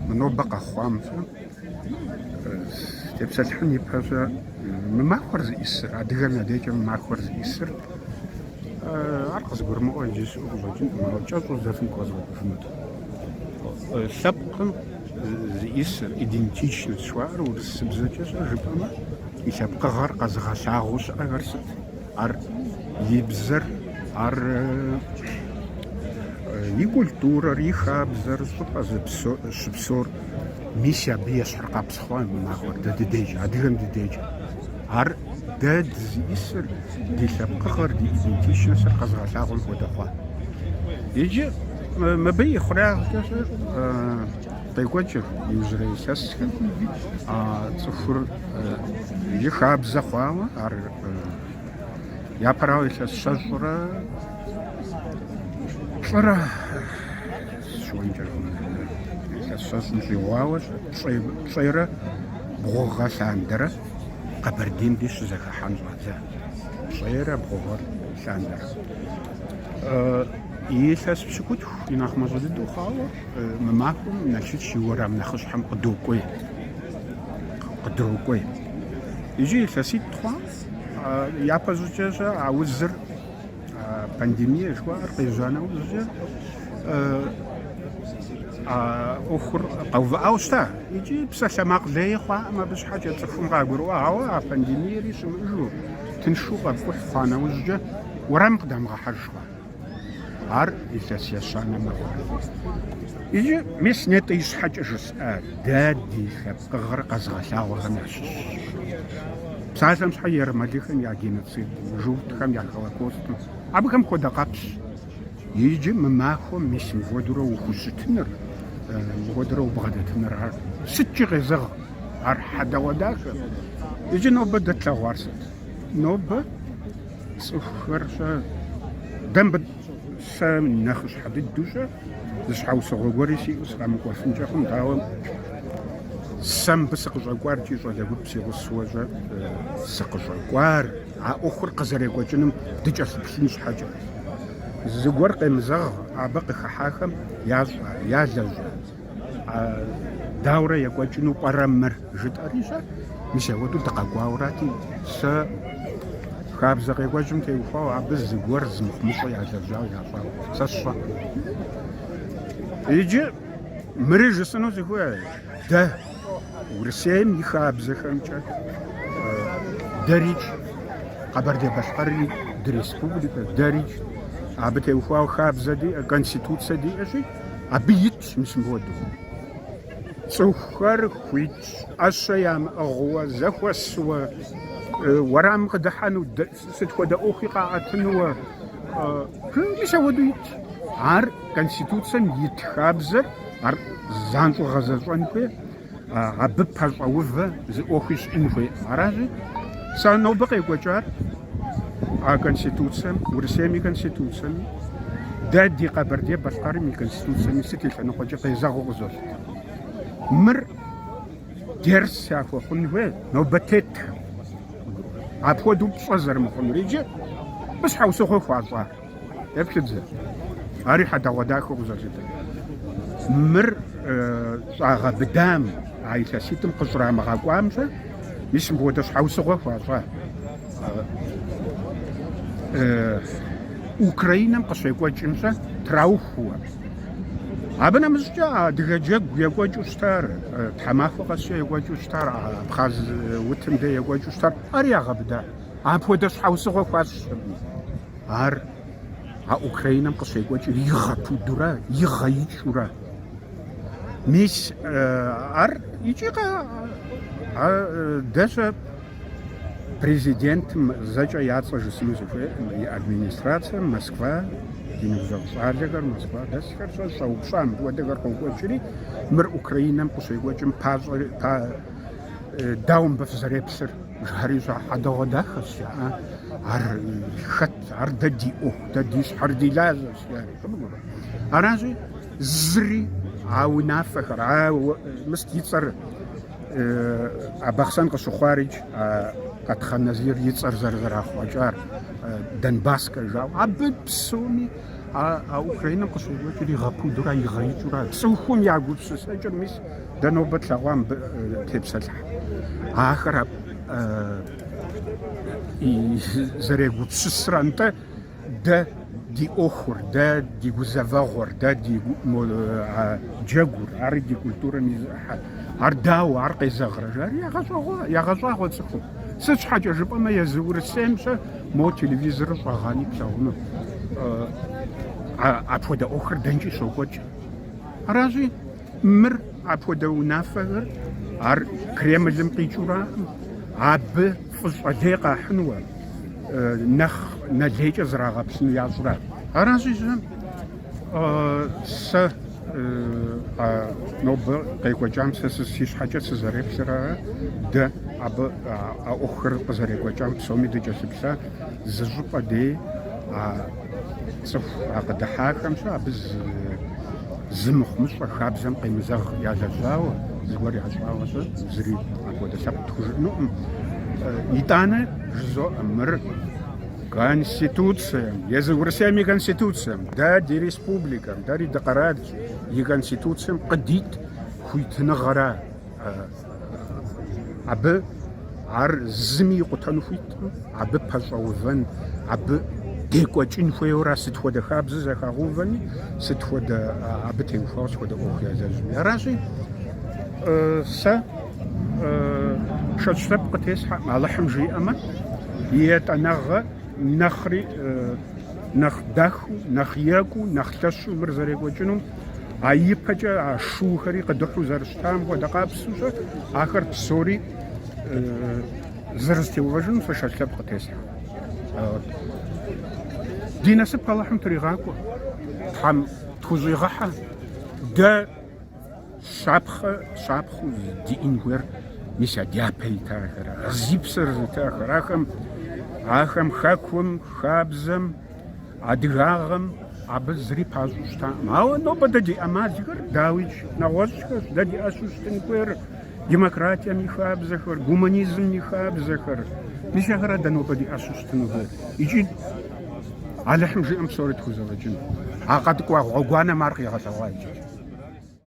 منوبة قخوام تبسلحن يبقى ما خرز يسر عدغنا ديجا ما خرز يسر عرقز برمو جيس أغلجين ما جازو زفن كوزو بفمت سبق يسر إدنتيش نسوار والسبزجاز ربما يسبق غار قزغا ساغوس أغرست عر يبزر عر يكولتورا ريخا بزر سوبا زبسور ميسيا بيس حرقا بسخوان من آخر دا ديجا عدغن ديجا عر دا يسر دي سبق غار دي إدنتيش نسر قزغا ساغوس ودخوان يجي ما بي خرا كسر تايكوتشر يوزري ساس تصفر يخاب زخوا ار يا براوي ساسورا فرا شو ينجرون ساس نجواوش صيرة بغوغا ساندرة قبردين ديش زكا حنزوات صيرة بغوغا ساندرة يساس بسكوت يناخ مزود دوخاو مماكم نشيت شي ورا مناخش حم قدوكوي يجي ساسيت 3 يا بازوجا عاوزر بانديميا شوا رقيزانا وزر اخر قوف اوستا يجي بسا ماق زي خوا ما بس حاجه تفهم غاغروا هوا بانديميا ريش مجو تنشوق بوح فانا وزجا ورا مقدام غا حرشوا عر إساسياسنا مرة يجي مش نتيجة حاجة جس دادي خب غرق أزغشا وغناش بساسم صحيح ما ديخن يا جينوسيد جوت خم يا هولوكوست أبغم كودا قبش يجي مماخو مش مودرو وخشتنر مودرو بغدتنر ستي غزغ عر حدا وداك يجي نوبة دتلا وارست نوبة صفر دم سام ناخش حدد دوشة زحاو صغوري شيء وسلام كوفن جاكم داوم سام بسق جاكوار جي جا لغو بسي غسوجا سق جاكوار أخر قزر يقوجنم دجاس بسنش حاجة زغور قمزغ عبق خحاكم يازل داورة يقوجنو برامر جد أريشا مش يودو دقاقواوراتي سا خاب زغي وجم كي وفاو عبز زغور زمخمصو يا زرجاو يا فاو ساسفا يجي مريج سنو زغوا ده ورسيم يخاب زخمچا دريج خبر دي بشقري دريسبوبليكا دريج عبتي وفاو خاب زدي كونستيتوسيا دي اشي ابيت مش مودو سوخر خويت اشيام اغوا زخوسوا ورام قدحانو ست ودا أخي قاعتنو مش وديت عار كونستيتوسيا يتخابزر عار زانتو غزازوان كوي عبب باوفا زي أخيش إنفي عراجي سانو بقي كوجار كونستيتوسيا ورسيمي كونستيتوسيا دادي قبردي بشقاري مي كونستيتوسيا ستي فانو قجي قيزاغو غزوز مر ديرس يافو خنوي نو بتيت عبخو دوب صزر مخون ريجي بس حاوسو خو فاصار يبكد هاري حدا وداكو غزرجت مر صاغا بدام عايشة سيتم قصرا مغاكو عامسة مش مبودش حاوسو خو فاصار أوكرانيا مقصيكو جمسة تراوخوا عبنا مزجا دغجا يقوجو ستار تحماخو قصي يقوجو ستار بخاز وتم دي يقوجو ستار اريا غبدا عبو داس حوسو فاس ار اوكرانيا قصي يقوجو يغطو درا يغيشورا مش ار يجي داس президент зача яца жесмуз في администрация Москва دينوزر صارجر Москва داس فرصة صوبشام ودغر قوقشري مر أوكرانيا قصيقوجم باز داوم بفزري بسر جهريزا حدا وداخس يا عر خط عر ددي دديش حردي لازس يعني أرازي زري عاو نافخر عاو مستيصر أبخسان قصو خارج قد خنزير يتصر زرزر أخواجار دنباس كجاو عبد بسوني Украина къыщекӀуэкӀри гъэпудурэ игъэикӀыурэ цӀыхум я гупсысэкӀэр мис дэ нобэ тлъэгъуам тепсэлъхь. Ахэр зэрегупсысыр НтӀэ дэ ди Ӏуэхур, дэ ди гузэвэгъуэр, дэ ди джэгур, ари ди культурэм изыӀыхьэ. Ар дауэ, ар къезэгърэ жари ягъэщӀагъуэ цӀыхум. Сыт щхьэкӀэ жыпӀэмэ, езы Урысейм-щэ мо телевизорыр щӀэгъани плъэгъуну. Апхуэдэ Ӏуэхур дэнкӀи щокӀуэкӀ. Аращи, мыр апхуэдэ унафэхэр ар Кремлым къикӀыурэ абы фӀыщӀэ лей къахьынуэ, нэхъ нэлейкӀэ зрагъэплъыну ящӀрэ. Аращи, сэ нобэ къекӀуэкӀам сэ си щхьэкӀэ сызэреплъырэ дэ абы Ӏуэхухэр къызэрекӀуэкӀам псоми дыкӀэлъыплъа зы щӀыпӀэ дей цӀыху къыдыхьахэмщэ абы зы мыхъумыщӀэ хабзэм къемызэгъ ялэжьауэ, зыгуэр ящӀауэ зыри апхуэдэ лъэпкъ тхужыӀэнукъым. ИтӀанэ жызоӀэ мыр Конституцием, езы Урысейм и Конституцием, дэ ди республикэм, дэри дыкъэрат и Конституцием къыдит хуитыныгъэрэ. Абы ар зыми икъутэну хуиткъым, абы пэщӀэувэн, абы декӀуэкӀын хуейуэ сыт хуэдэ хабзэ зэхагъэувэни, сыт хуэдэ абы теухуауэ сыт хуэдэ Ӏуэху ялэжьми. Аращи, сэ шэч лъэпкъ къытесхьэ Алыхьым жиӀэмэ, и етӀанэгъэ нэхъри нэхъ дэху, нэхъ екӀуу, нэхъ лъэщу мыр зэрекӀуэкӀынум а ипэкӀэ а шуухэри къыдыхьу зэрыщытам хуэдэ къапсэущэ ахэр псори зэрызэтеувэжынум сэ шэч лъэпкъ къытесхьэ. Ди насып Алыхьым тригъакӀуэ, Тхьэм тхущӀигъэхьэ, дэ щапхъэу ди Ӏин гуейр мис я дяпэ итахэр, зи псыр зытахэр, ахэм хэкум, хабзэм, адыгагъэм абы зыри пащӀу щытаӀым. Ауэ нобэ дэ ди Ӏэмалхэр дауичӀ нэгъуэщӀхэщ, дэ диӀэщу щытын хуейр демократием и хабзэхэр, гуманизмым и хабзэхэр. Мис ахэр дэ нобэ диӀэщу щытын хуейр. ИкӀи Алыхьым жиӀэм псори тхузэфӀэкӀын. А къэткӀуа гъуэгуанэм ар къигъэлъэгъуа иджы.